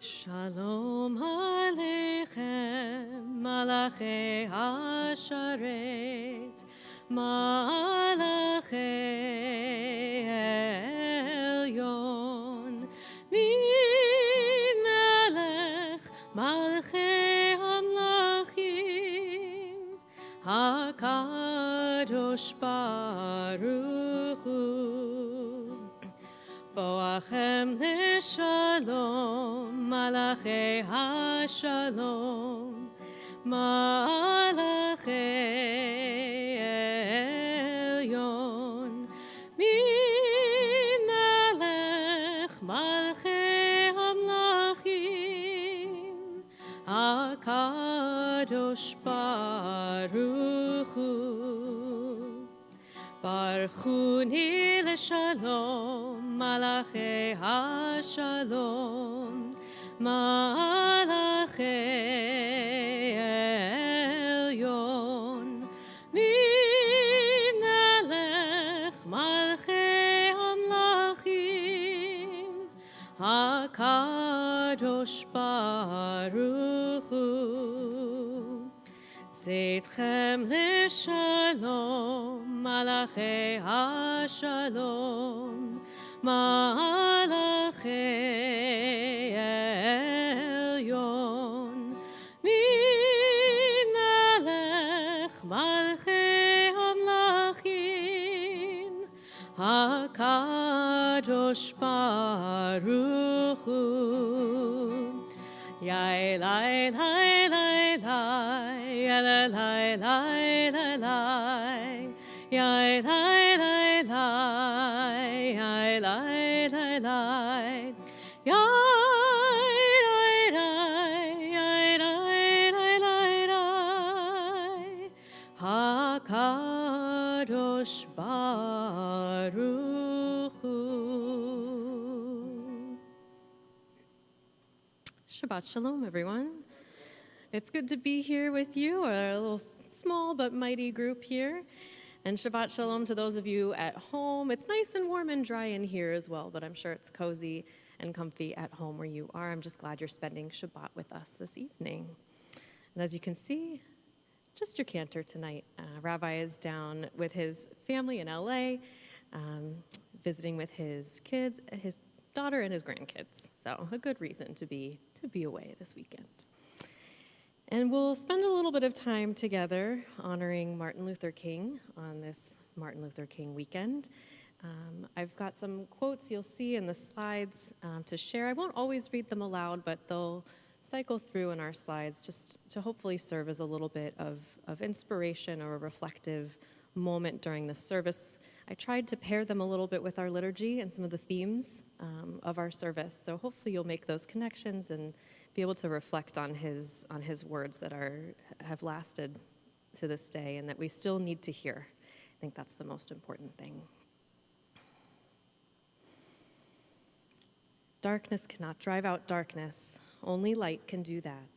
Shalom Aleichem, Malachei HaSharet, Malachei Elyon, Melech, Malachei Hamlachim, HaKadosh Baruch Hu. Boachem leshalom, Malachei HaShalom, Malachei Elyon, Melech, Malachei Hamlachim, HaKadosh Baruch Hu. Baruchuni leshalom, Malachei HaShalom, Malachei Elyon, Melech, Malachei Hamlachim, HaKadosh Baruch Hu. Tzedchem leshalom, Malachei HaShalom, Malachei Elyon, Melech, Malachei Hamlachim, HaKadosh Baruch Hu. Yai lai lai lai lai, yai lai lai lai lai, yai lai lai lai, yai lai lai lai, yai lai lai, yai lai lai lai, HaKadosh Baruch Hu. Shabbat Shalom, everyone. It's good to be here with you, a little small but mighty group here. And Shabbat Shalom to those of you at home. It's nice and warm and dry in here as well, but I'm sure it's cozy and comfy at home where you are. I'm just glad you're spending Shabbat with us this evening. And as you can see, just your cantor tonight. Rabbi is down with his family in LA, visiting with his kids, his daughter and his grandkids. So a good reason to be away this weekend. And we'll spend a little bit of time together honoring Martin Luther King on this Martin Luther King weekend. I've got some quotes you'll see in the slides to share. I won't always read them aloud, but they'll cycle through in our slides just to hopefully serve as a little bit of inspiration or a reflective moment during the service. I tried to pair them a little bit with our liturgy and some of the themes of our service. So hopefully you'll make those connections and be able to reflect on his words that have lasted to this day and that we still need to hear. I think that's the most important thing. Darkness cannot drive out darkness. Only light can do that.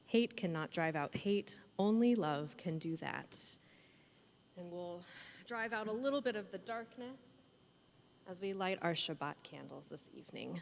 Hate cannot drive out hate. Only love can do that. And we'll drive out a little bit of the darkness as we light our Shabbat candles this evening.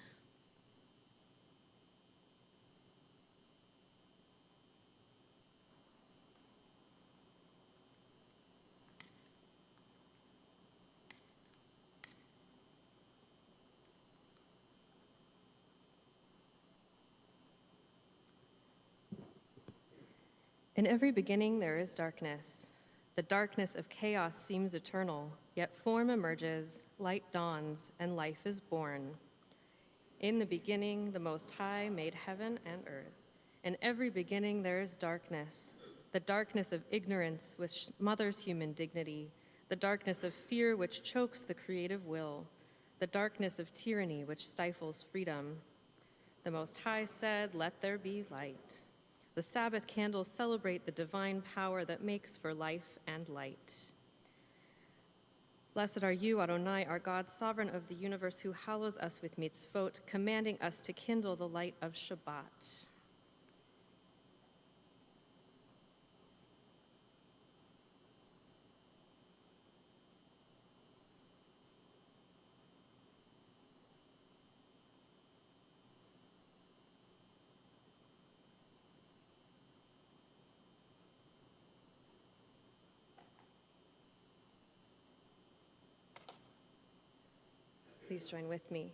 In every beginning there is darkness. The darkness of chaos seems eternal, yet form emerges, light dawns, and life is born. In the beginning, the Most High made heaven and earth. In every beginning there is darkness, the darkness of ignorance which smothers human dignity, the darkness of fear which chokes the creative will, the darkness of tyranny which stifles freedom. The Most High said, "Let there be light." The Sabbath candles celebrate the divine power that makes for life and light. Blessed are you, Adonai, our God, sovereign of the universe, who hallows us with mitzvot, commanding us to kindle the light of Shabbat. Please join with me.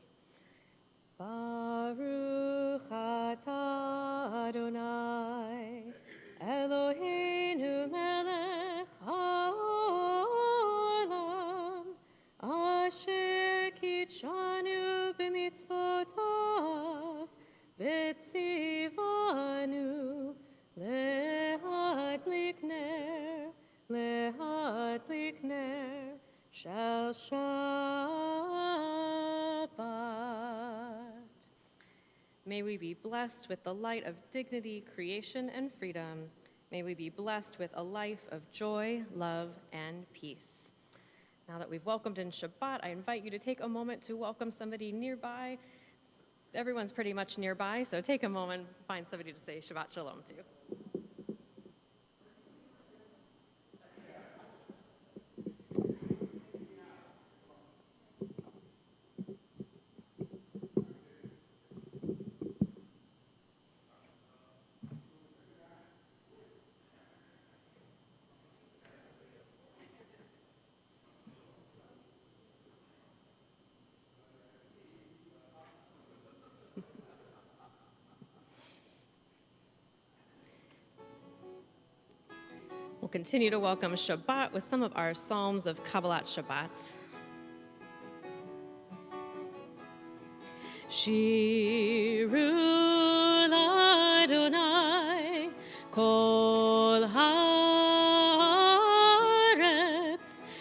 Baruch atah Adonai, Eloheinu melech haolam, asher kitshanu b'mitzvotav, v'tzivanu lehadlik ner shel Shabbat. May we be blessed with the light of dignity, creation, and freedom. May we be blessed with a life of joy, love, and peace. Now that we've welcomed in Shabbat, I invite you to take a moment to welcome somebody nearby. Everyone's pretty much nearby, so take a moment, find somebody to say Shabbat Shalom to. We'll continue to welcome Shabbat with some of our Psalms of Kabbalat Shabbat. Shiru l'Adonai kol haaretz,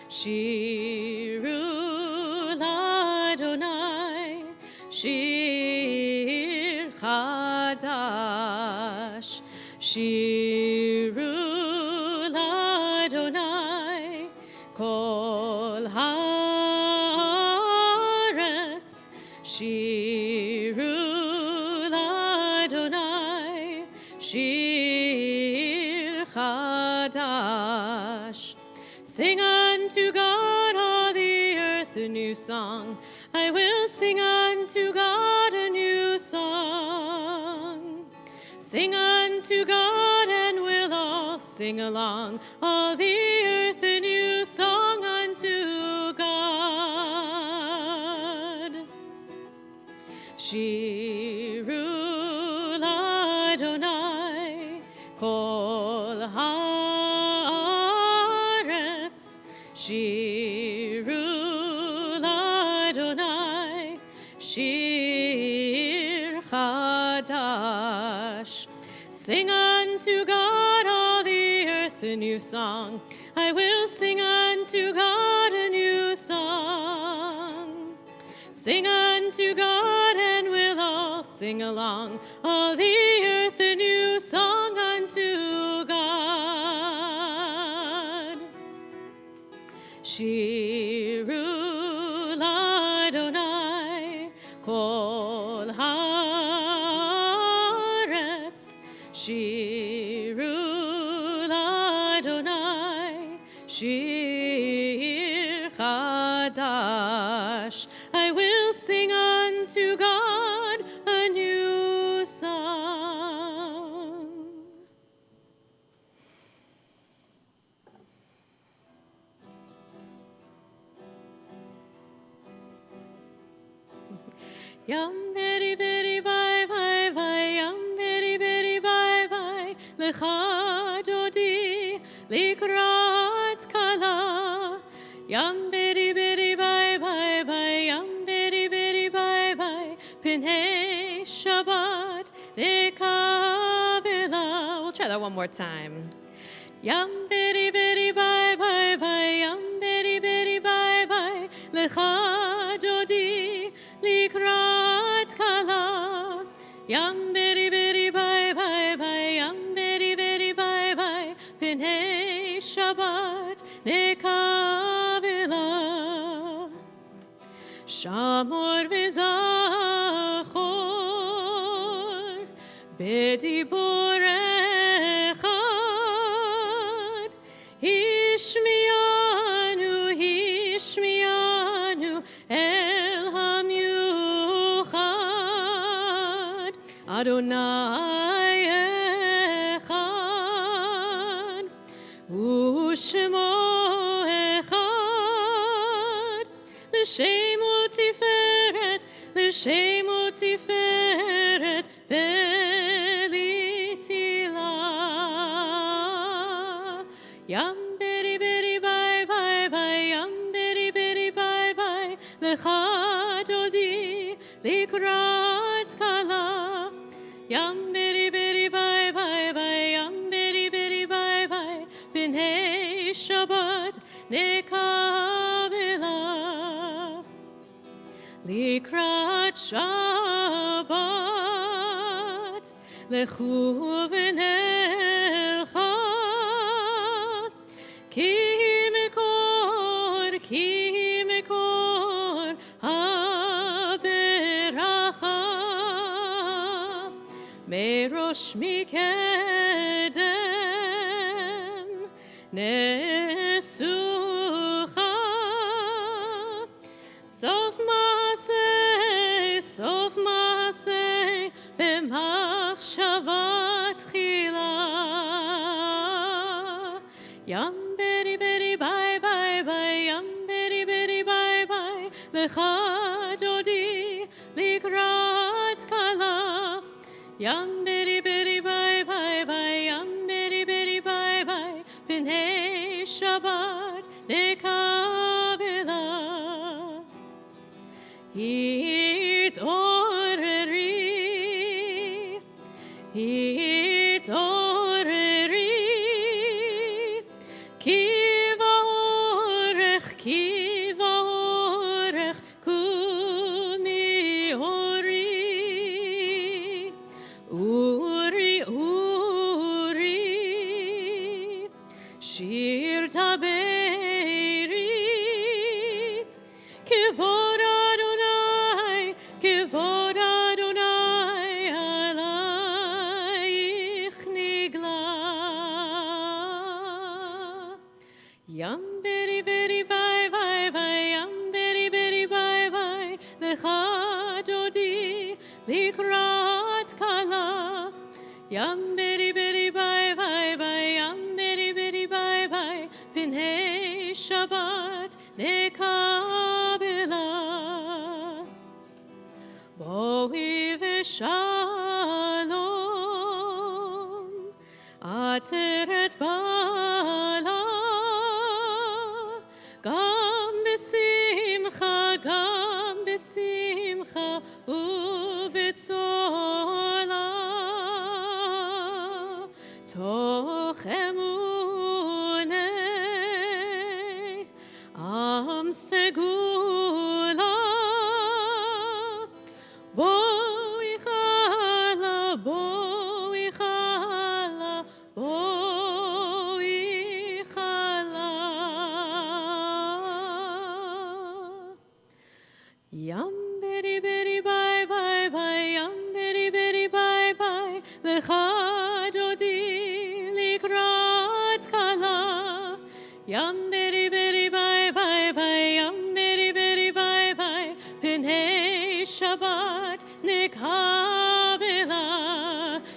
Shiru l'Adonai shir chadash, Shiru l'Adonai kol haaretz, Shiru l'Adonai shir chadash. Sing unto God, all the earth, a new song. I will sing unto God a new song. Sing unto God, and we'll all sing along. All the earth a new song unto God. Shiru l'Adonai kol haaretz, Shiru l'Adonai shir chadash. Sing unto God, all the earth, a new song. I will sing unto God a new song. Sing unto God, and we'll all sing along. All the earth, a new song unto God. Shiru l'Adonai kol haaretz, Shiru l'Adonai shir chadash. I will sing unto God a new song. Yam beri beri bye bye bye, yam beri beri bye bye, lecha dodi likrat kala. Yam beri beri bye bye bye, yam beri beri bye bye, pinhei Shabbat lekabela. We'll try that one more time. Yam beri beri bye bye bye, yam beri beri bye bye, lecha dodi likrat kala. Yam beri beri bye bye bye, yam beri beri bye bye, pinhei Shabbat lekabela. Shamor v'zachor b'dibur echad, Hishmianu, Hishmianu el hamiuchad, Adonai echad, U'shemo echad, l'shem u'tiferet shemo tiferet velitila. Yam beri beri bye bye bye, yam beri beri bye bye. Lecha dodi likrat kala. Yam beri beri bye bye bye, yam beri beri bye bye. B'nei Shabbat nekabela. Likrat Shabbat lechu v'nelcha. Ki mekor haberacha. Merosh mikedem nesucha. Sof maseh b'machshava tchila. Yam beri beri bye bye bye, yam beri beri bye bye. Lecha dodi likrat kala. Yam beri beri bye bye bye, yam beri beri bye bye. B'nei Shabbat nekabela. Hitoreri, ki va'orech kumi ori, uri, shir taberi, kivod Adonai alayich nigla. Yam beri beri bye bye bye, yam beri beri bye bye. Lecha dodi likrat kala. Yam beri beri bye bye bye, yam beri beri bye bye. B'nei Shabbat nekabela. Boi v'shalom, ateret bala, gam besimcha, uv'tzola, toch emunei, am segula. Boi chala. Yam beri beri bye bye bye, yam beri beri bye bye. Lecha dodi likrat kala. Yam beri beri bye bye bye, yam beri beri bye bye. B'nei Shabbat nekabela.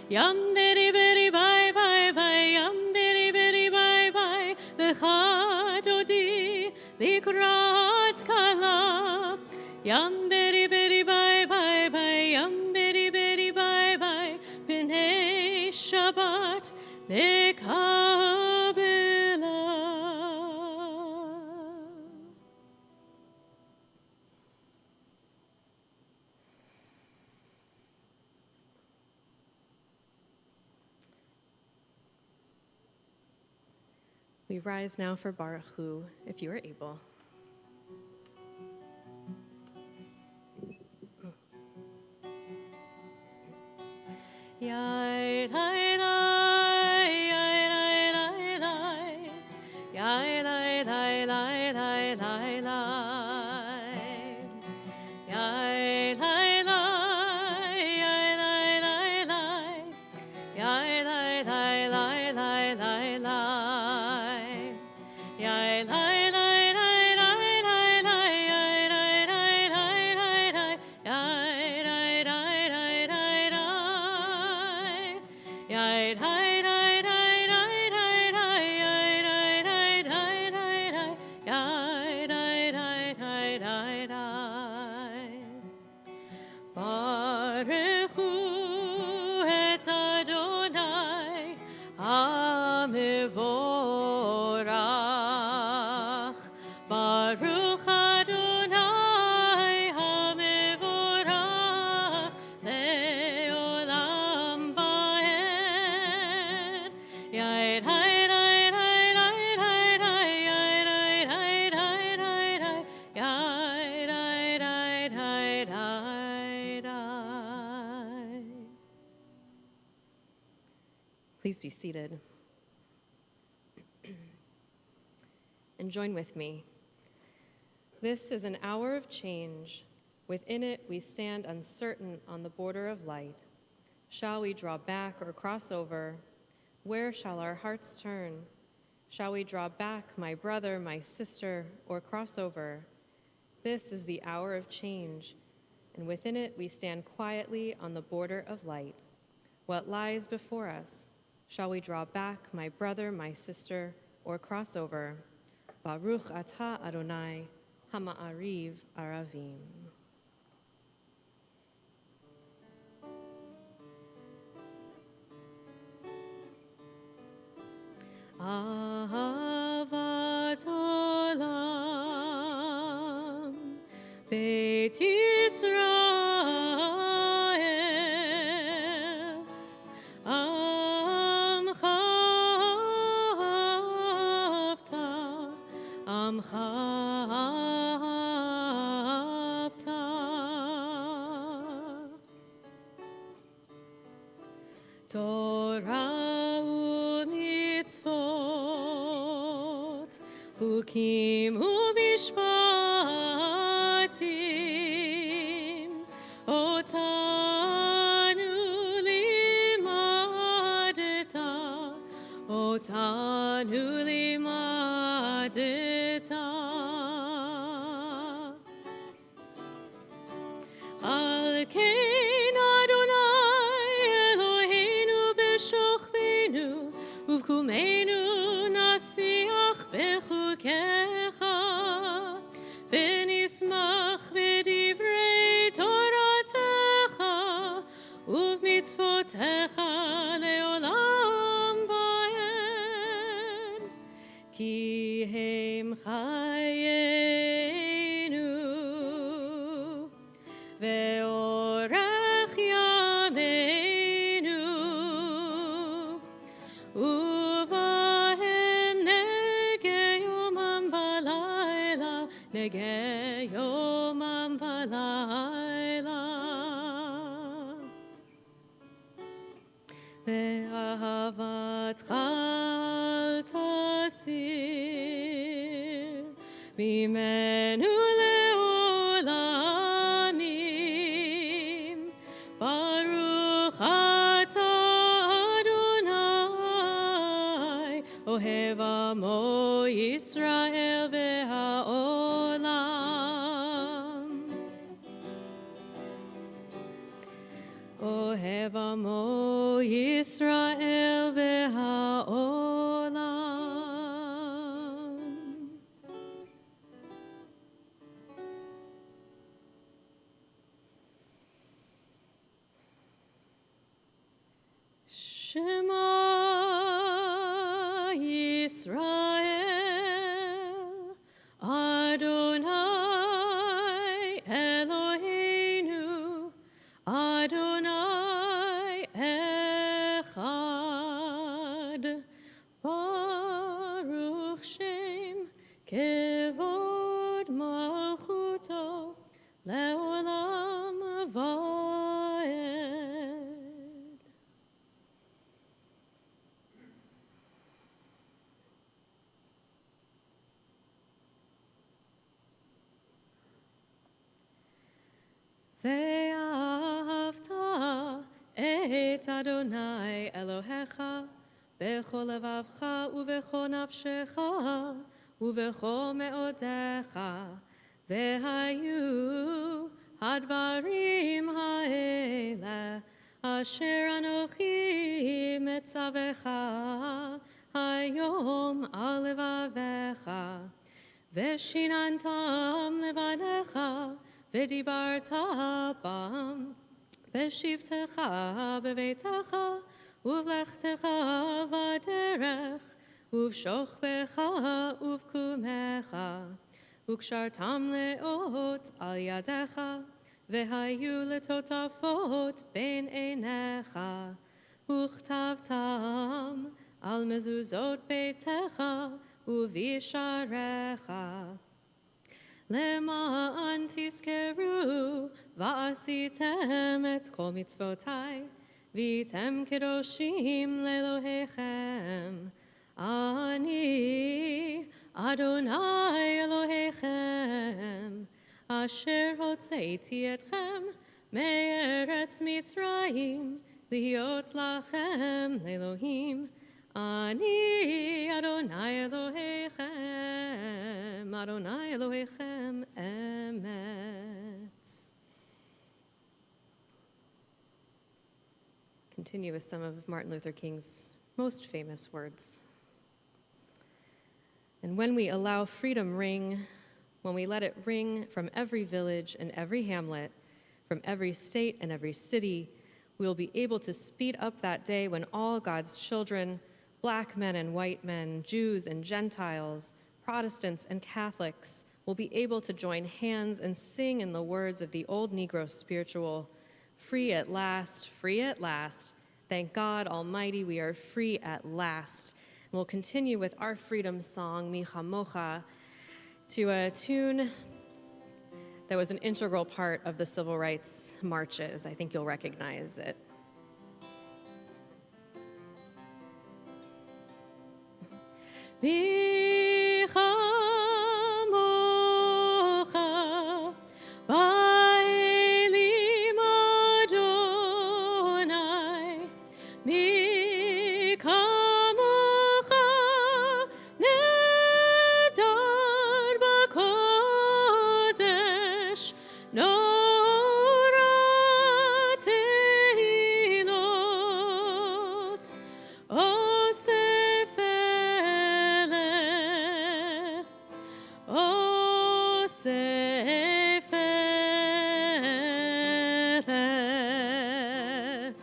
Yam beri beri bye bye bye, yam beri beri bye bye. Lecha dodi likrat kala. Yam beri beri bye bye bye, yam beri beri bye bye. B'nei Shabbat nekabela. We rise now for Baruch Hu, if you are able. Yai lai lai, yai lai lai lai, yai lai lai lai lai lai lai, yai lai lai, yai lai lai lai, yai lai lai lai lai lai lai, yai lai lai lai lai lai lai, yai lai lai lai lai lai, yai lai lai lai lai lai. Yai lai lai lai lai lai lai, yai lai lai lai lai lai, yai lai lai lai lai lai. HaMevorach, Baruch Adonai HaMevorach, Le'olam Va'ed. Yai Hai Hai Hai Hai Hai Hai Hai Hai Hai Hai Hai. Please be seated. And join with me. This is an hour of change. Within it, we stand uncertain on the border of light. Shall we draw back or cross over? Where shall our hearts turn? Shall we draw back, my brother, my sister, or cross over? This is the hour of change, and within it, we stand quietly on the border of light. What lies before us? Shall we draw back, my brother, my sister, or cross over? Baruch atah Adonai, hama'ariv aravim. Ahavat olam, Beit Yisrael, Amcha Avta, Amcha Avta. Torah u'mitzvot, chukim u'mishpatim, otanu limadeta, otanu limadeta. Al kein Adonai Eloheinu b'shochbenu, uvkumenu nasiach bechukecha, v'nismach b'divrei toratecha, uv'mitzvotecha le'olam va'ed, ki hem chayenu, ve'orech yameinu, uvahem negeh yomam v'layla, negeh yomam v'layla. Ve'ahavatcha al tasir, mimenu le'olamim, Baruch atah Adonai, Ohev amo Yisrael ve'ha'olam. Ohev amo Yisrael ve'ha'olam. Shema Yisrael, Adonai Eloheinu, Adonai Echad, Baruch Shem Kevod Malchuto Le'olam Va'ed. Ve'ahavta et Adonai Elohecha bechol levavcha uvechol nafshecha uvechol me'odecha ve'hayu hadvarim ha'ele asher anochi metzavecha hayom al levavecha ve'shinantam levanecha v'dibarta bam, v'shivtecha b'veitecha, uvlechtecha v'derech, ובשוכבך ובקומך, וקשרתם לאות על ידיך, והיו לטוטפות בין עיניך, וכתבתם על מזוזות ביתך ובשעריך. למען תזכרו ועשיתם את כל מצוותי, והייתם קדושים לאלוהיכם. אני אדוני אלוהיכם, אשר הוצאתי אתכם מארץ מצרים, להיות לכם לאלוהים. אני אדוני אלוהיכם, אדוני אלוהיכם אמת. Continue with some of Martin Luther King's most famous words. And when we allow freedom ring, when we let it ring from every village and every hamlet, from every state and every city, we will be able to speed up that day when all God's children, Black men and white men, Jews and Gentiles, Protestants and Catholics, will be able to join hands and sing in the words of the old Negro spiritual, free at last, free at last. Thank God Almighty, we are free at last. And we'll continue with our freedom song, Mi Chamocha, to a tune that was an integral part of the civil rights marches. I think you'll recognize it. Mi chamocha ba'elim Adonai, mi chamocha nedar b'kodesh, Norah tehilot, Osef elech, Osef elech.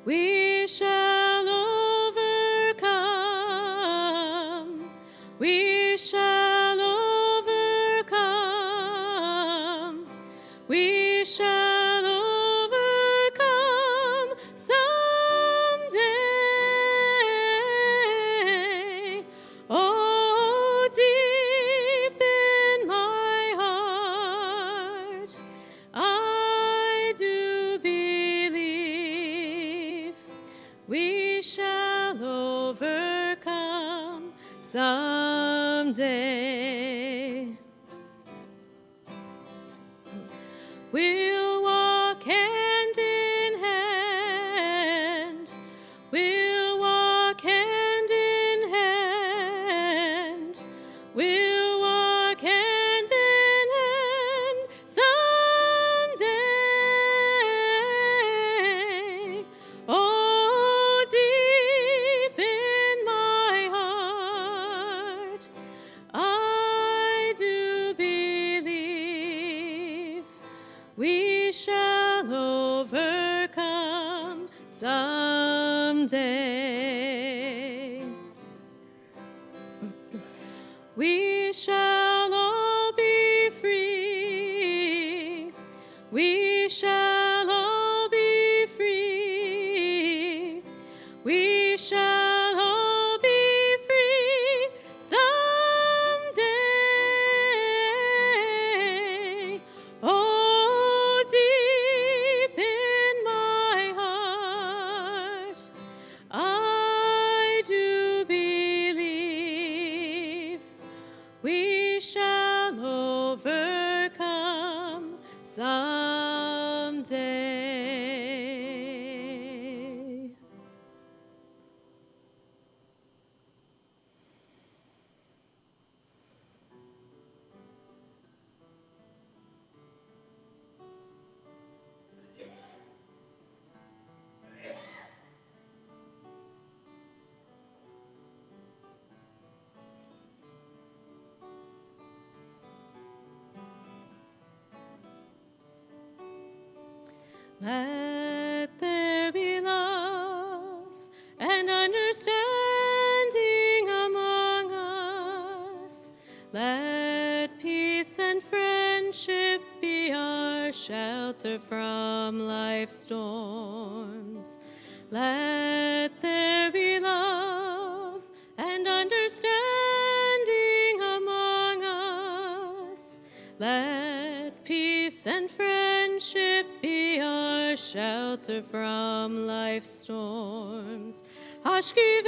We shall overcome. We shall overcome. We shall overcome someday. Oh, deep in my heart, I do believe we shall overcome someday. We'll walk hand in hand. We'll walk hand in hand. We'll walk hand in hand someday. Oh, deep in my heart, I do believe we shall overcome someday. We shall all be free. We shall all be free. We shall all be free someday. Oh, deep in my heart, I do believe we shall overcome someday. Let there be love, and shelter from life's storms. Let there be love and understanding among us. Let peace and friendship be our shelter from life's storms. Hashkivenu,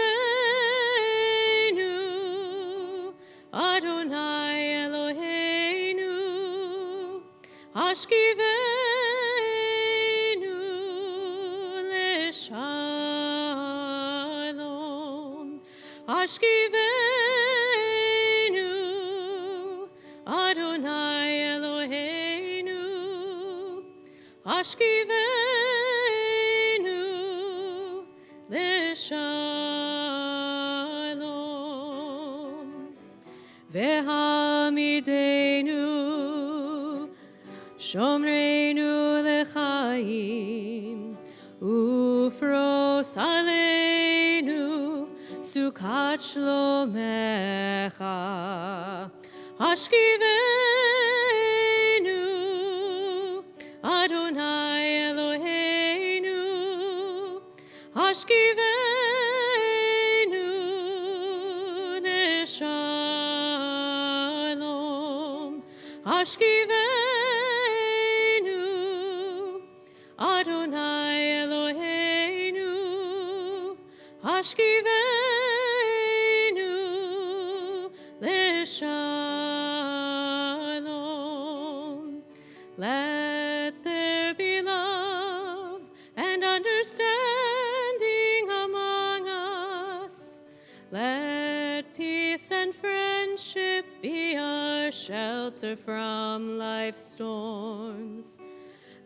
Adonai Eloheinu, Hashkivenu leshalom, Hashkivenu, Adonai Eloheinu, Hashkivenu leshalom. Vehamidenu, Shomreinu lechaim, Ufros aleinu, Sukat shlomecha. Hashkivenu, Adonai Eloheinu, Hashkivenu leshalom, Hashkivenu, Adonai Eloheinu, Hashkivenu leshalom. Let there be love and understanding among us. Let peace and friendship be our shelter from life's storms.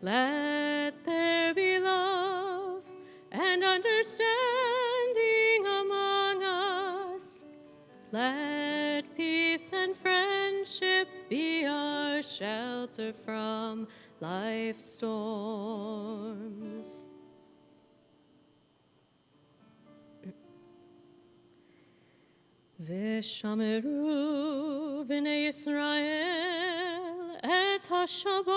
Let there be love and understanding among us. Let peace and friendship be our shelter from life's storms. V'shameru b'nei Yisrael et ha-Shabbat,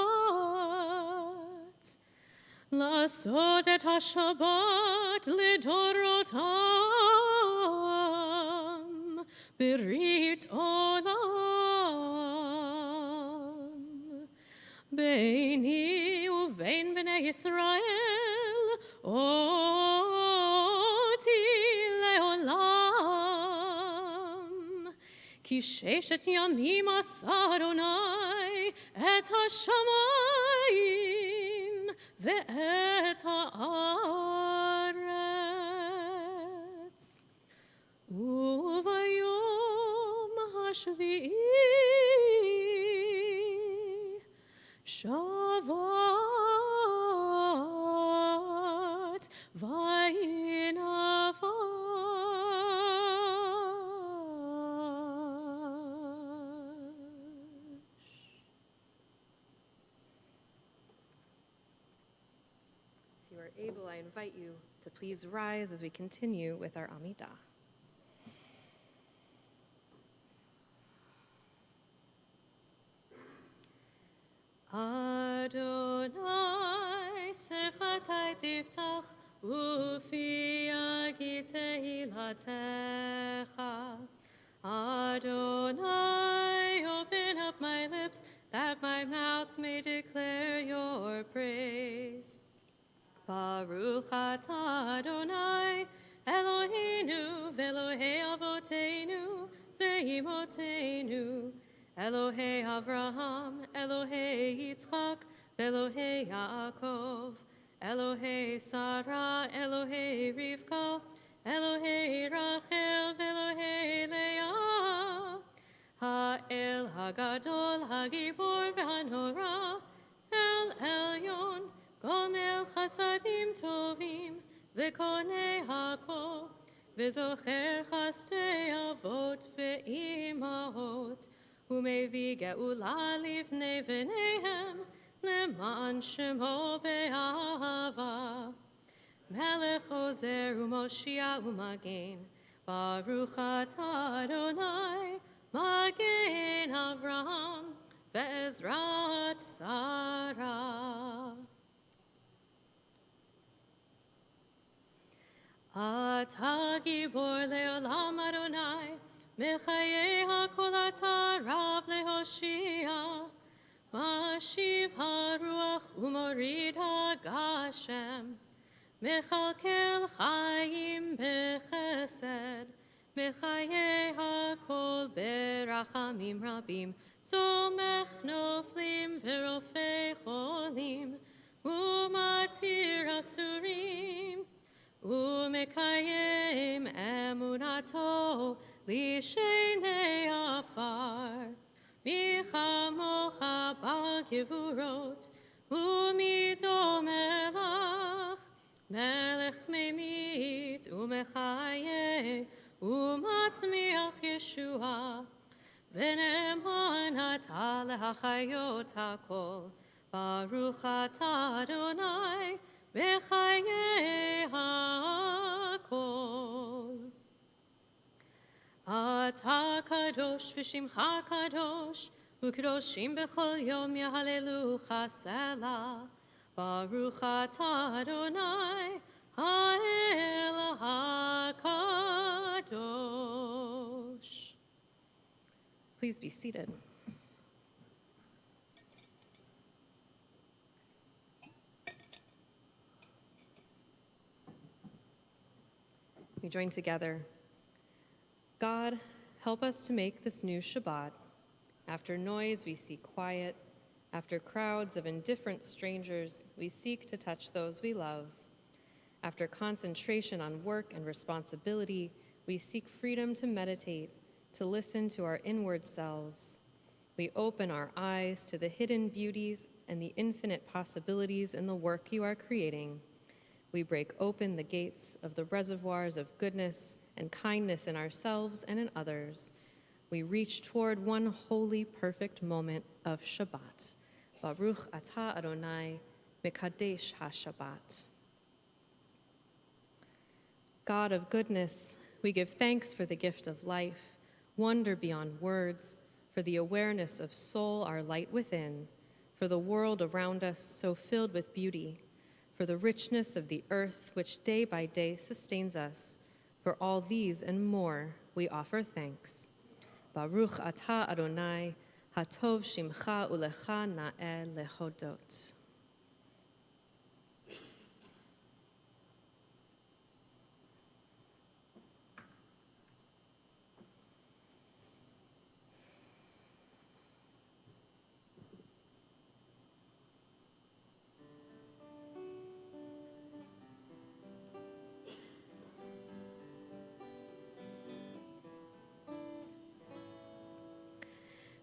lasot et ha-Shabbat lidorotam, Berit olam, beini uvein b'nei Yisrael, oti leolam, ki sheshet yamim asa Adonai et hashamayim ve'et haaretz. Uvayom hashvi'i Shavat vayinavash. If you are able, I invite you to please rise as we continue with our Amidah. Adonai sefatai tiftach ufi yagi tehilatecha. Adonai, open up my lips that my mouth may declare your praise. Baruch atah Adonai Eloheinu v'Elohei avoteinu ve'imotenu. Elohei Avraham, Elohei Yitzchak, Elohei Yaakov, Elohei Sarah, Elohei Rivka, Elohei Rachel, Elohei Leah, Ha'el Hagadol, Hagibor v'Hanora, El Elyon, Gomel Chasadim Tovim, V'konei Hakol, V'zocher Chastei Avot ve'imahot, Umevi ge'ula livnei v'neihem, Leman shemo be'ahava. Melech ozer u'moshia u'magen, Baruch atah Adonai, Magen Avraham, Be'ezrat Sarah. Ata gibor leolam Adonai, Mechaye hakol ata rav lehoshia, Mashiv haruach umorid hagashem, Mechalkel chayim bechesed, Mechaye hakol berachamim rabim, Somech noflim verofei cholim, Umatir asurim, Umekayim emunato lishenei afar, Michamocha bagivurot, Umido melach, Melech memit, Umechaye, Umatzmiach Yeshua, V'ne'eman ata lehachayot hakol, Baruch ata Adonai, Mechaye hakol. Ata kadosh v'shimcha kadosh, u'kadoshim b'chol yom yahalelucha selah. Baruch ata Adonai, ha'el hakadosh. Please be seated. We join together. God, help us to make this new Shabbat. After noise, we seek quiet. After crowds of indifferent strangers, we seek to touch those we love. After concentration on work and responsibility, we seek freedom to meditate, to listen to our inward selves. We open our eyes to the hidden beauties and the infinite possibilities in the work you are creating. We break open the gates of the reservoirs of goodness and kindness in ourselves and in others. We reach toward one holy, perfect moment of Shabbat. Baruch atah Adonai, Mekadesh HaShabbat. God of goodness, we give thanks for the gift of life, wonder beyond words, for the awareness of soul, our light within, for the world around us so filled with beauty, for the richness of the earth which day by day sustains us. For all these and more, we offer thanks. Baruch atah Adonai, hatov shimcha ulecha na'eh lehodot.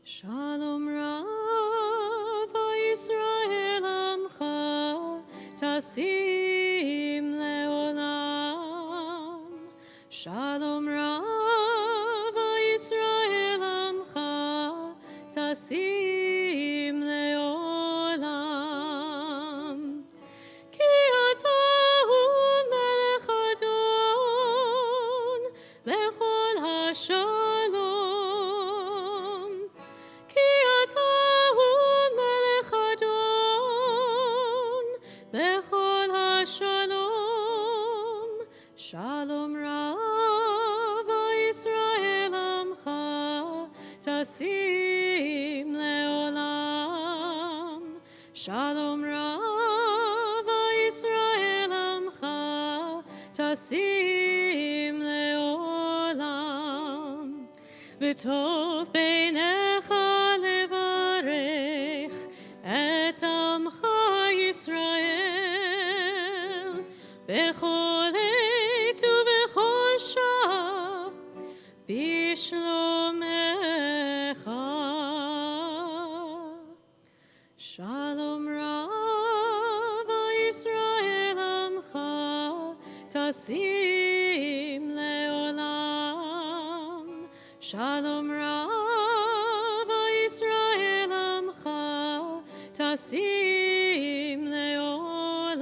Shalom Rav Yisrael Amcha Tasim Leolam. Shalom Rav Yisrael Amcha Tasim Leolam. Ki atahu melech adon lechol hashalom. Shalom Rav Yisrael Amcha Tasim Leolam. Shalom Rav Yisrael Amcha Tasim Leolam. V'tov beinecha levarech et Amcha Yisrael bechol Bishlomecha. Shalom Rav Yisrael Amcha Tasim Leolam. Shalom Rav Yisrael Amcha Tasim Leolam.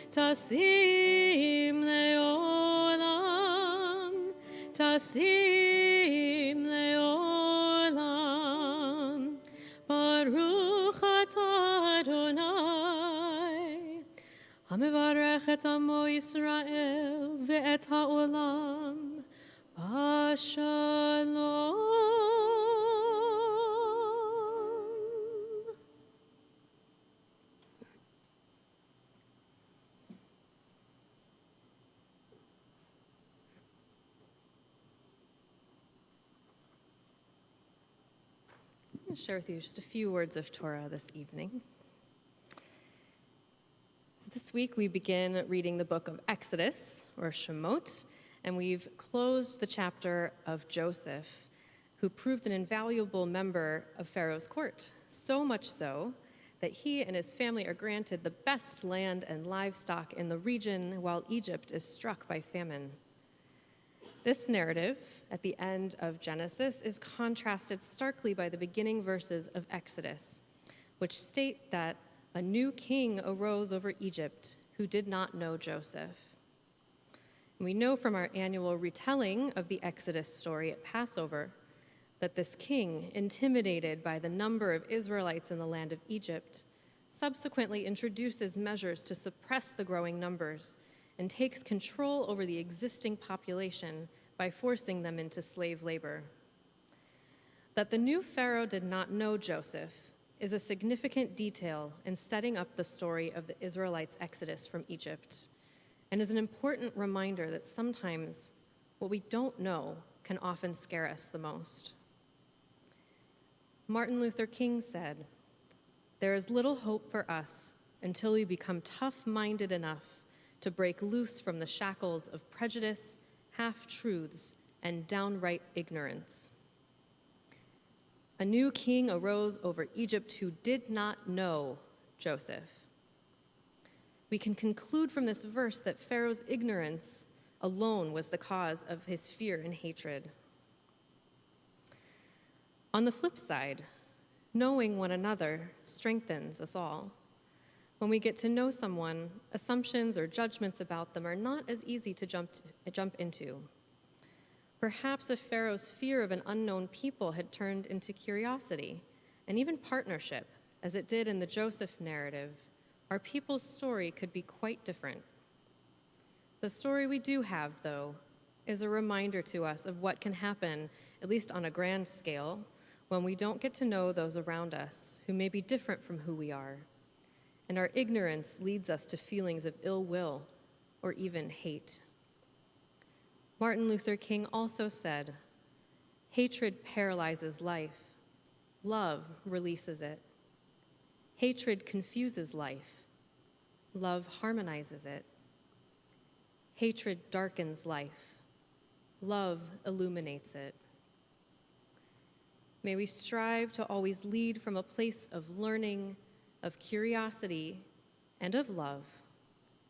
Tasim Leolam. Tasim Leolam. המברך את עמו ישראל ואת העולם בשלום. I'm going to share with you just a few words of Torah this evening. So this week we begin reading the book of Exodus, or Shemot, and we've closed the chapter of Joseph, who proved an invaluable member of Pharaoh's court, so much so that he and his family are granted the best land and livestock in the region while Egypt is struck by famine. This narrative at the end of Genesis is contrasted starkly by the beginning verses of Exodus, which state that a new king arose over Egypt who did not know Joseph. And we know from our annual retelling of the Exodus story at Passover that this king, intimidated by the number of Israelites in the land of Egypt, subsequently introduces measures to suppress the growing numbers and takes control over the existing population by forcing them into slave labor. That the new Pharaoh did not know Joseph is a significant detail in setting up the story of the Israelites' exodus from Egypt, and is an important reminder that sometimes what we don't know can often scare us the most. Martin Luther King said, "There is little hope for us until we become tough-minded enough to break loose from the shackles of prejudice, half-truths, and downright ignorance." A new king arose over Egypt who did not know Joseph. We can conclude from this verse that Pharaoh's ignorance alone was the cause of his fear and hatred. On the flip side, knowing one another strengthens us all. When we get to know someone, assumptions or judgments about them are not as easy to jump into. Perhaps if Pharaoh's fear of an unknown people had turned into curiosity and even partnership, as it did in the Joseph narrative, our people's story could be quite different. The story we do have, though, is a reminder to us of what can happen, at least on a grand scale, when we don't get to know those around us who may be different from who we are, and our ignorance leads us to feelings of ill will or even hate. Martin Luther King also said, "Hatred paralyzes life. Love releases it. Hatred confuses life. Love harmonizes it. Hatred darkens life. Love illuminates it." May we strive to always lead from a place of learning, of curiosity, and of love,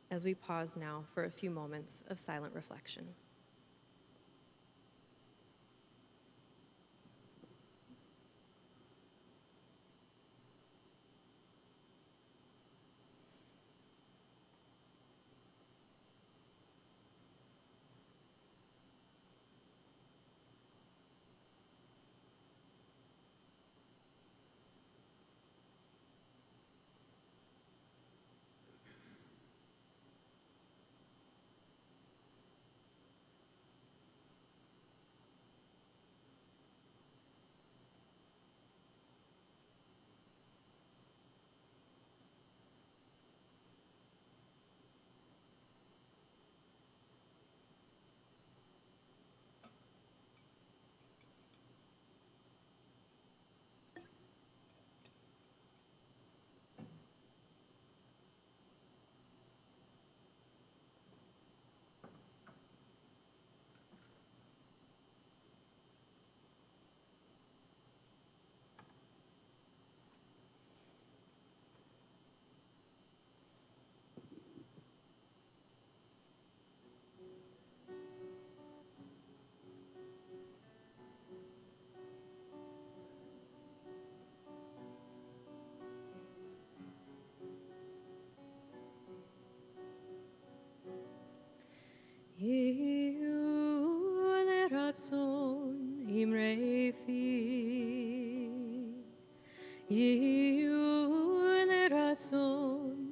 as we pause now for a few moments of silent reflection.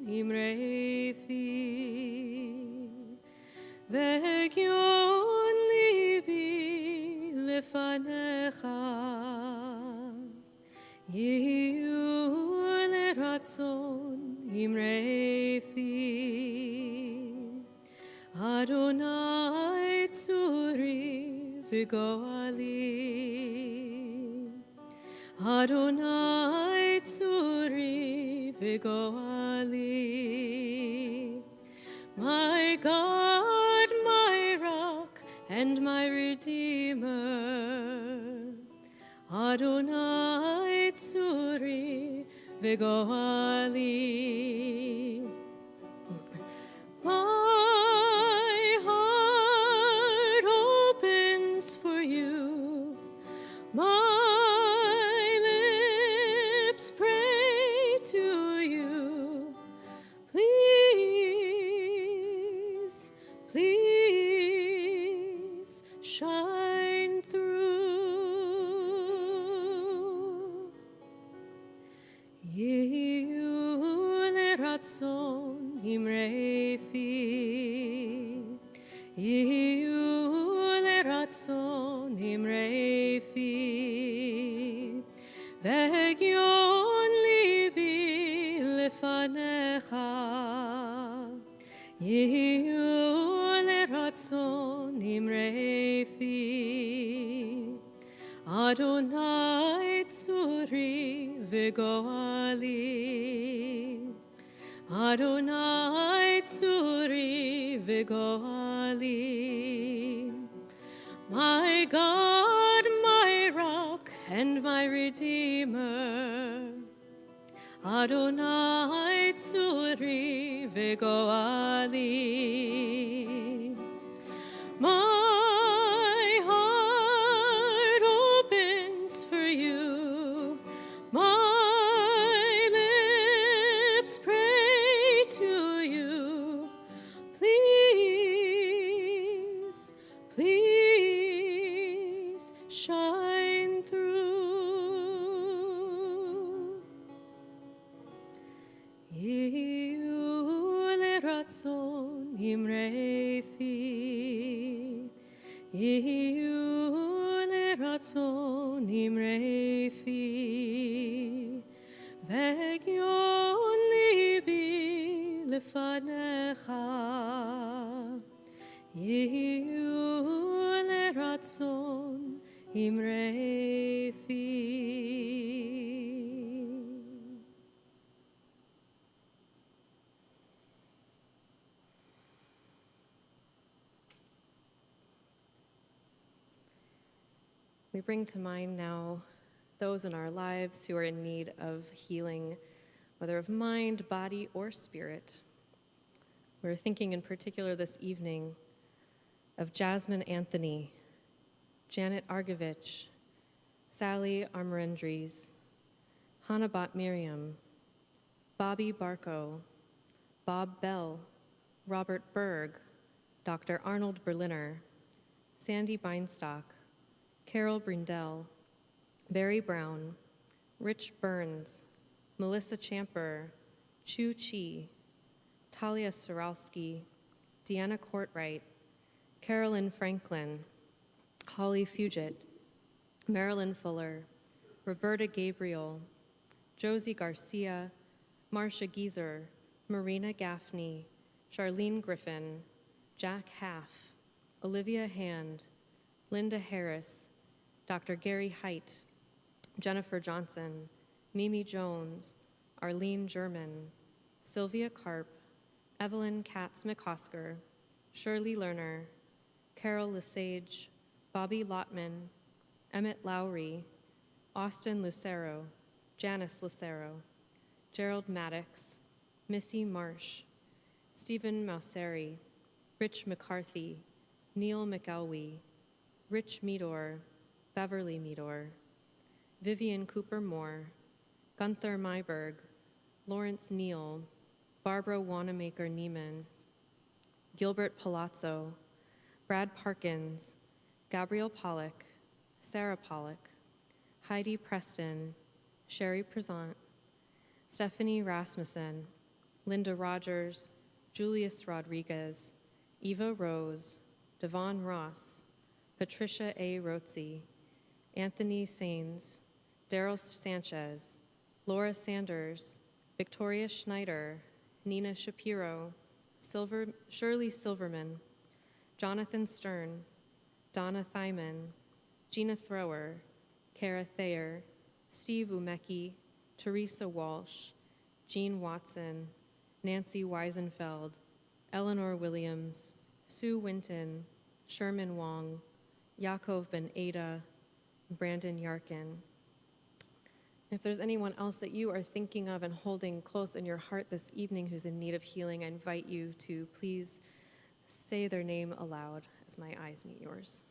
imrei fi, ve'gion libi lefanecha, yiyu leratzon imrei fi, Adonai tzuri v'goali, Adonai tzuri v'goali, my God, my rock, and my Redeemer, Adonai tzuri v'goali. My heart opens for you, my lips pray to you. Please, please shine through. Yehu leratzon imrei fi, Yehu leratzon imrei fi, ve'gion libi lefanecha, Yehu leratzon imrei fi, Adonai tzuri v'goali, Adonai tzuri v'goali, my God, my rock, and my Redeemer, Adonai tzuri v'goali. My heart opens for you, my lips pray to you. Please, please shine through. Yehu leratzon imrei fi, Yehu leratzon imrei fi, ve'gion libi lefanecha, Yehu leratzon imrei fi. We bring to mind now those in our lives who are in need of healing, whether of mind, body, or spirit. We're thinking in particular this evening of Jasmine Anthony, Janet Argovich, Sally Armorendries, Hannah Bot Miriam, Bobby Barco, Bob Bell, Robert Berg, Dr. Arnold Berliner, Sandy Beinstock, Carol Brindell, Barry Brown, Rich Burns, Melissa Champer, Chu Chi, Talia Soralski, Deanna Courtwright, Carolyn Franklin, Holly Fugit, Marilyn Fuller, Roberta Gabriel, Josie Garcia, Marcia Gieser, Marina Gaffney, Charlene Griffin, Jack Haff, Olivia Hand, Linda Harris, Dr. Gary Height, Jennifer Johnson, Mimi Jones, Arlene German, Sylvia Karp, Evelyn Katz-McCosker, Shirley Lerner, Carol Lesage, Bobby Lotman, Emmett Lowry, Austin Lucero, Janice Lucero, Gerald Maddox, Missy Marsh, Stephen Mauseri, Rich McCarthy, Neil McElwee, Rich Meador, Beverly Meador, Vivian Cooper Moore, Gunther Myberg, Lawrence Neal, Barbara Wanamaker Neiman, Gilbert Palazzo, Brad Parkins, Gabrielle Pollock, Sarah Pollock, Heidi Preston, Sherry Prezant, Stephanie Rasmussen, Linda Rogers, Julius Rodriguez, Eva Rose, Devon Ross, Patricia A. Rotzi, Anthony Sains, Daryl Sanchez, Laura Sanders, Victoria Schneider, Nina Shapiro, Shirley Silverman, Jonathan Stern, Donna Thyman, Gina Thrower, Kara Thayer, Steve Umeki, Teresa Walsh, Jean Watson, Nancy Weisenfeld, Eleanor Williams, Sue Winton, Sherman Wong, Yaakov Ben Ada, Brandon Yarkin. If there's anyone else that you are thinking of and holding close in your heart this evening who's in need of healing, I invite you to please say their name aloud as my eyes meet yours.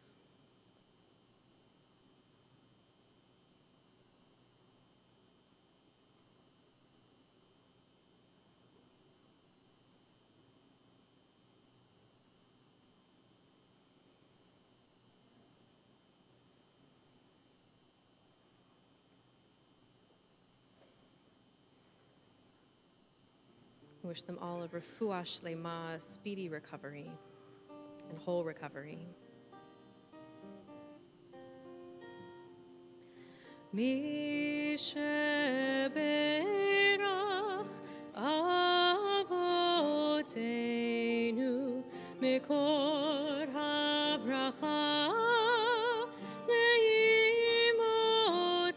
Wish them all a refuah shlema, a speedy recovery and whole recovery. Mi sheberach avoteinu mikor habracha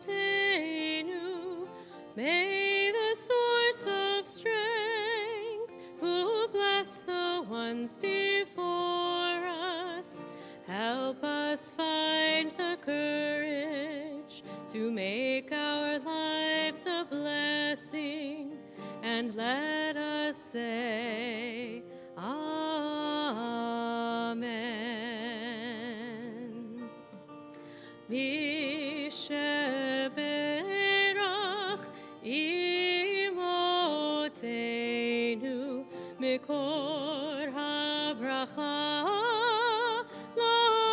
leimotenu. May the source of strength, who bless the ones before us, help us find the courage to make our lives a blessing, and let us say, Amen. Mi sheberach imotenu mikor habracha lavotenu.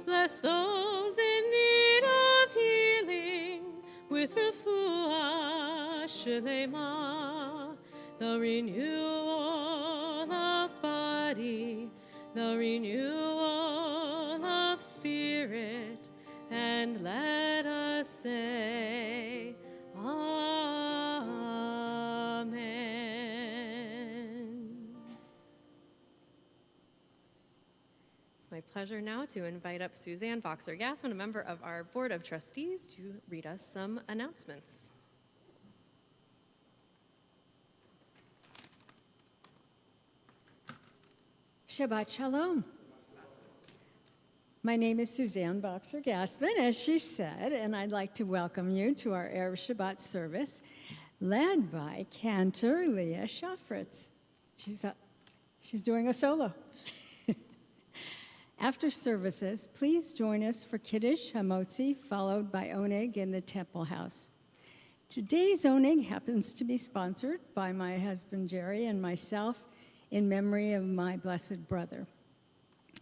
Bless those in need of healing with refuah shlema, the renewal of body, the renewal of spirit, and let us say, Amen. It's my pleasure now to invite up Suzanne Boxer-Gassman, a member of our Board of Trustees, to read us some announcements. Shabbat Shalom. My name is Suzanne Boxer-Gassman, as she said, and I'd like to welcome you to our Erev Shabbat service, led by Cantor Shafritz. She's doing a solo. After services, please join us for Kiddush Hamotzi, followed by Oneg in the Temple House. Today's Oneg happens to be sponsored by my husband Jerry and myself in memory of my blessed brother,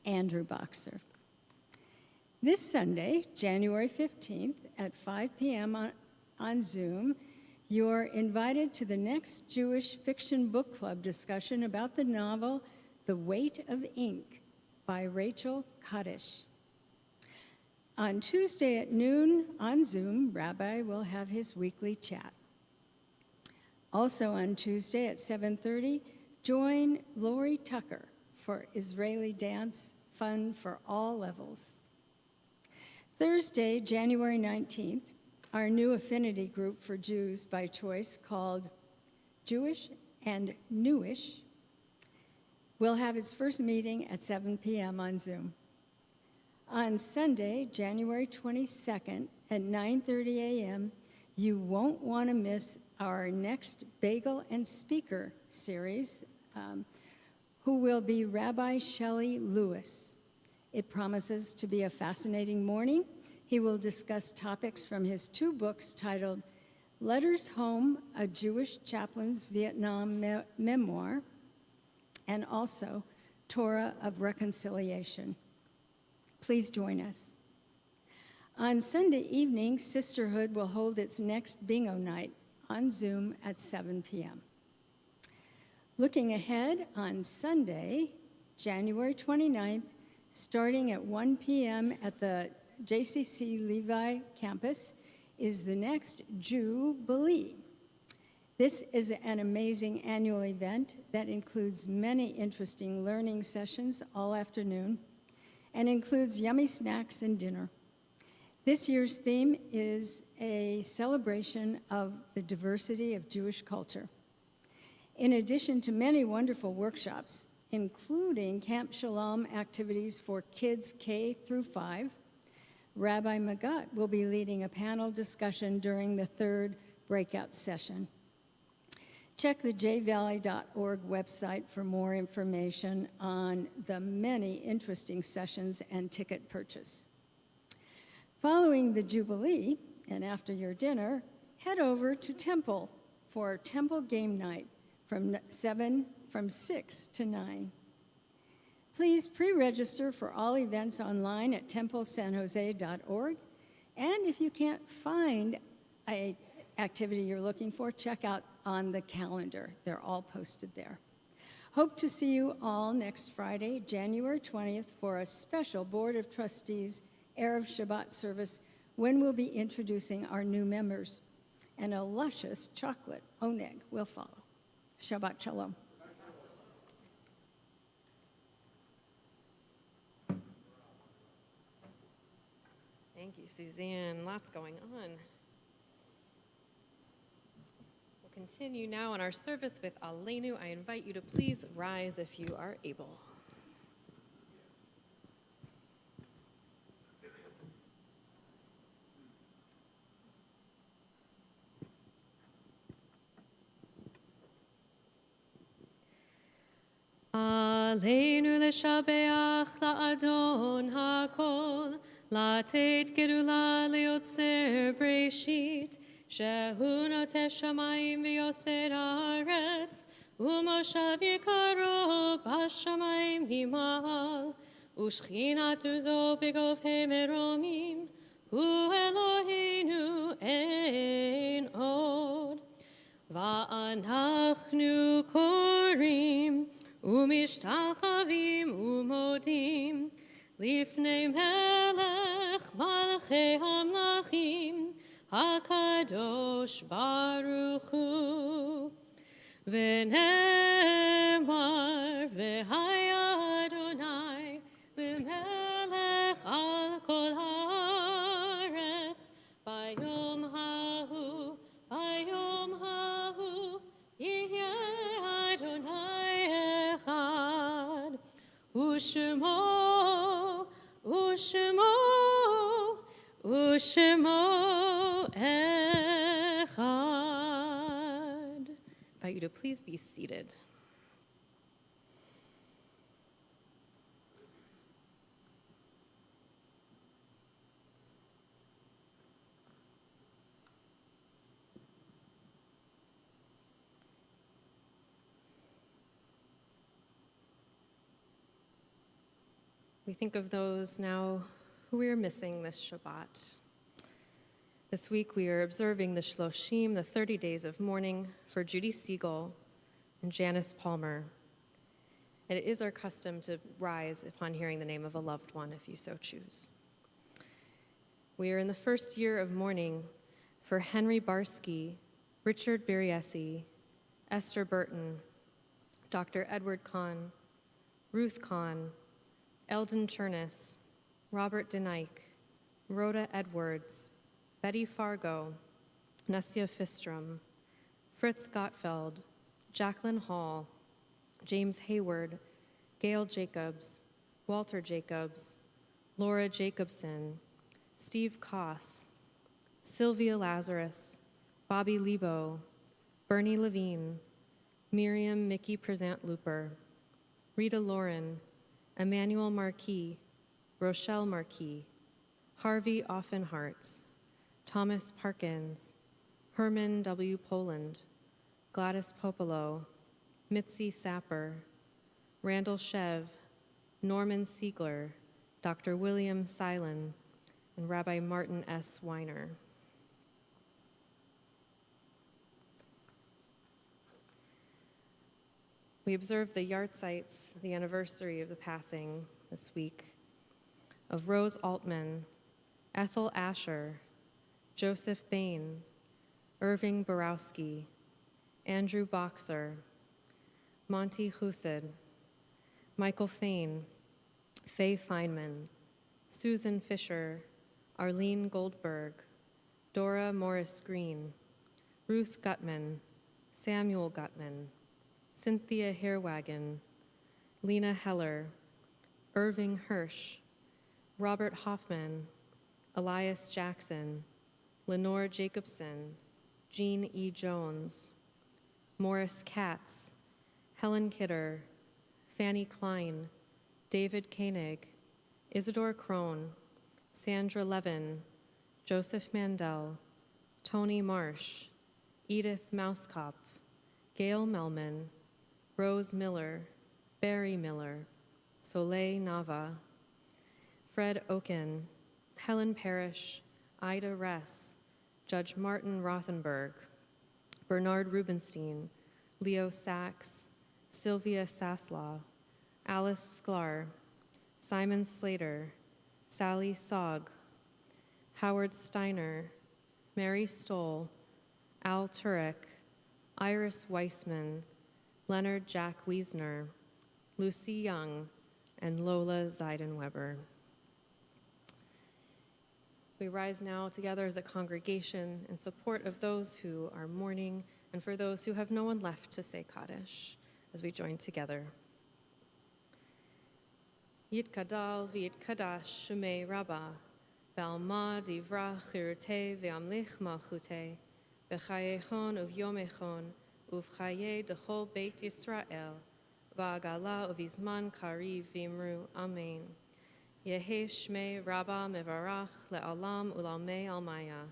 Andrew Boxer. This Sunday, January 15th at 5 p.m. on Zoom, you're invited to the next Jewish Fiction Book Club discussion about the novel The Weight of Ink by Rachel Kaddish. On Tuesday at noon on Zoom, Rabbi will have his weekly chat. Also on Tuesday at 7:30, join Lori Tucker for Israeli dance, fun for all levels. Thursday, January 19th, our new affinity group for Jews by choice called Jewish and Newish will have its first meeting at 7 p.m. on Zoom. On Sunday, January 22nd at 9:30 a.m., you won't want to miss our next Bagel and Speaker series, who will be Rabbi Shelley Lewis. It promises to be a fascinating morning. He will discuss topics from his two books titled Letters Home, a Jewish Chaplain's Vietnam Memoir, and also Torah of Reconciliation. Please join us. On Sunday evening, Sisterhood will hold its next bingo night on Zoom at 7 p.m. Looking ahead, on Sunday, January 29th, starting at 1 p.m. at the JCC Levi campus, is the next Jubilee. This is an amazing annual event that includes many interesting learning sessions all afternoon and includes yummy snacks and dinner. This year's theme is a celebration of the diversity of Jewish culture. In addition to many wonderful workshops, including Camp Shalom activities for kids K through 5, Rabbi Magat will be leading a panel discussion during the third breakout session. Check the jvalley.org website for more information on the many interesting sessions and ticket purchase. Following the Jubilee, and after your dinner, head over to Temple for Temple Game Night from 6 to 9. Please pre-register for all events online at templesanjose.org. And if you can't find an activity you're looking for, check out on the calendar. They're all posted there. Hope to see you all next Friday, January 20th, for a special Board of Trustees Erev Shabbat service when we'll be introducing our new members. And a luscious chocolate oneg will follow. Shabbat Shalom. Thank you, Suzanne. Lots going on. We'll continue now in our service with Aleinu. I invite you to please rise if you are able. Aleinu leshabeach la'adon hakol, לתת גדולה ליוצר בראשית, שהוא נוטש שמיים ויוסר הארץ, ומושב יקרו בשמיים ממעל, ושכינתו זו בגופי מרומים, הוא אלוהינו אין עוד. ואנחנו קוראים ומשתחווים ומודים, לפני מלך מלכי המלכים, הקדוש ברוך הוא. ונאמר, והיה אדוני למלך על כל הארץ, ביום ההוא, ביום ההוא, יהיה אדוני אחד, ושמו Ushmo echad. I invite you to please be seated. We think of those now who we are missing this Shabbat. This week we are observing the Shloshim, the 30 days of mourning for Judy Siegel and Janice Palmer. And it is our custom to rise upon hearing the name of a loved one, if you so choose. We are in the first year of mourning for Henry Barsky, Richard Biriesi, Esther Burton, Dr. Edward Kahn, Ruth Kahn, Eldon Chernis, Robert DeNike, Rhoda Edwards, Betty Fargo, Nessia Fistrom, Fritz Gottfeld, Jacqueline Hall, James Hayward, Gail Jacobs, Walter Jacobs, Laura Jacobson, Steve Koss, Sylvia Lazarus, Bobby Lebo, Bernie Levine, Miriam Mickey Present-Looper, Rita Lauren, Emmanuel Marquis, Rochelle Marquis, Harvey Offenhartz, Thomas Parkins, Herman W. Poland, Gladys Popolo, Mitzi Sapper, Randall Shev, Norman Siegler, Dr. William Silen, and Rabbi Martin S. Weiner. We observe the Yartzites, the anniversary of the passing this week, of Rose Altman, Ethel Asher, Joseph Bain, Irving Borowski, Andrew Boxer, Monty Husid, Michael Fain, Faye Feynman, Susan Fisher, Arlene Goldberg, Dora Morris Green, Ruth Gutman, Samuel Gutman, Cynthia Hairwagon, Lena Heller, Irving Hirsch, Robert Hoffman, Elias Jackson, Lenore Jacobson, Jean E. Jones, Morris Katz, Helen Kidder, Fanny Klein, David Koenig, Isidore Crone, Sandra Levin, Joseph Mandel, Tony Marsh, Edith Mauskopf, Gail Melman, Rose Miller, Barry Miller, Soleil Nava, Fred Oken, Helen Parrish, Ida Ress, Judge Martin Rothenberg, Bernard Rubenstein, Leo Sachs, Sylvia Saslaw, Alice Sklar, Simon Slater, Sally Sogg, Howard Steiner, Mary Stoll, Al Turek, Iris Weissman, Leonard Jack Wiesner, Lucy Young, and Lola Zeidenweber. We rise now together as a congregation in support of those who are mourning and for those who have no one left to say Kaddish as we join together. Yitkadal v'yitkadash shumei Rabbah, Ba'alma divra chirutei ve'amlich malchutei, B'chayechon uvyomechon, uvchaye dechol beit Yisrael, Va'agala uvizman kariv v'imru, Amen. Yehi shmei Rabbah mevarach le'alam ulamei almaya,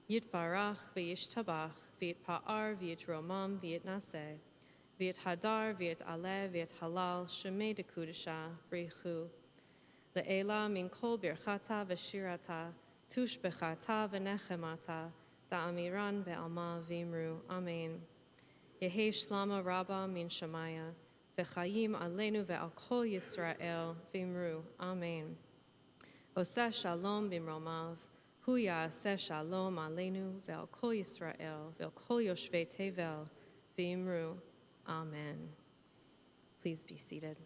Yitbarach v'yishtabach, v'yitpa'ar v'yitromam v'yitnaseh, v'yithadar v'yitaleh v'yithalal shemei dekudesha brichu, le'ela min kol birchata v'shirata, tushbechata v'nechemata, da'amiran ve'alma v'imru, Amen. Yehi shlama Rabbah min Shemaya, v'chayim aleinu ve'al kol Yisrael v'imru, Amen. Oseh shalom b'mromav, hu ya'aseh shalom aleinu ve'al kol Yisrael ve'al kol yoshvei tevel v'imru, Amen. Please be seated.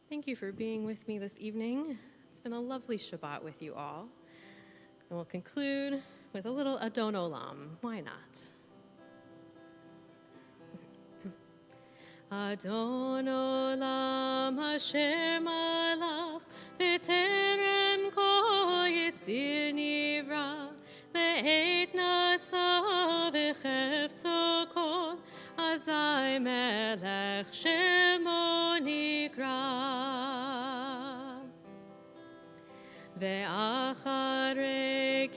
Thank you for being with me this evening. It's been a lovely Shabbat with you all. And we'll conclude with a little Adon Olam. Why not? Adon Olam Asher Malach B'terem Kol Yitzir Nivra Le'et Nasa V'chefzo Kol Azai Melech Shemo Nikra Ve'acharei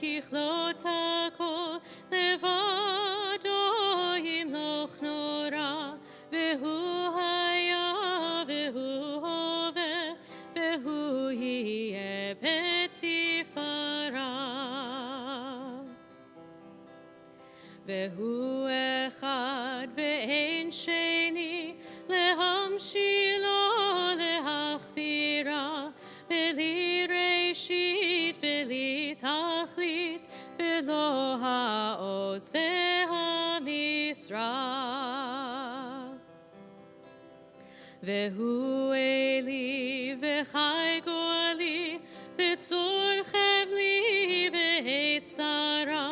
Kichlot HaKol Levado Yimloch Nora Ve'hu Haya Ve'hu Hove Ve'hu Yeh Betifara Ve'hu Echad Ve'ein Sheni Lehamshilo Lehachbira Beli Reshit Beli Tachlit Velo Ha'oz Ve'hamisra Ve'hu Eli Ve'chai Goali Ve'tzur Chevli Ve'etzara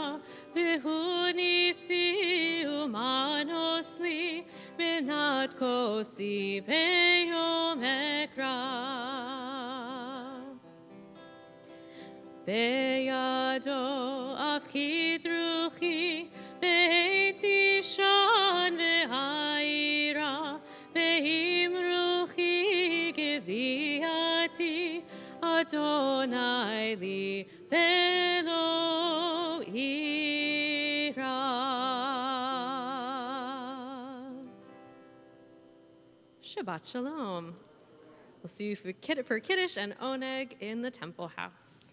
Ve'hu Nisi Umanos Li Benat Kosi Beyom Ekra Beyado Afkid Ruchi Beiti Shan Ve'haira Ve'im Ruchi Geviati Adonai Li Velo Ira Shabbat Shalom. We'll see you for Kiddush and Oneg in the temple house.